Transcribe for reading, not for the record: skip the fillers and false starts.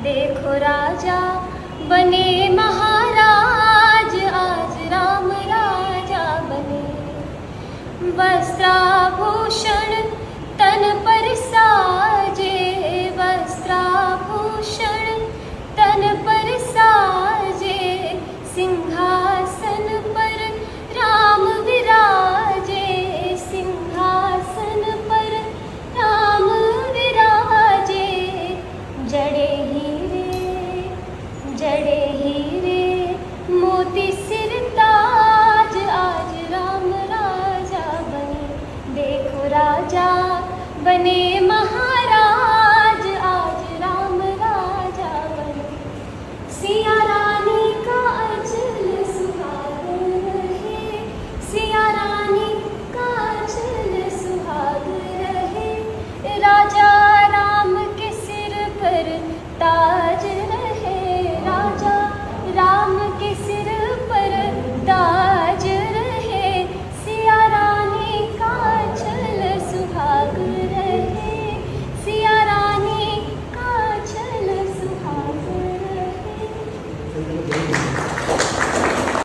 देखो राजा बने महाराज, आज राम राजा बने। वस्त्राभूषण तन पर साजे, वस्त्राभूषण तन पर साजे, सिंहासन पर राम विराजे, सिंहासन पर राम विराजे। जड़े हीरे मोती सिर ताज, आज राम राजा बने। देखो राजा बने महाराज, आज राम राजा बने। सिया रानी का अचल सुहाग रहे, सिया रानी का अचल सुहाग रहे। राजा राम के सिर पर ताज रहे।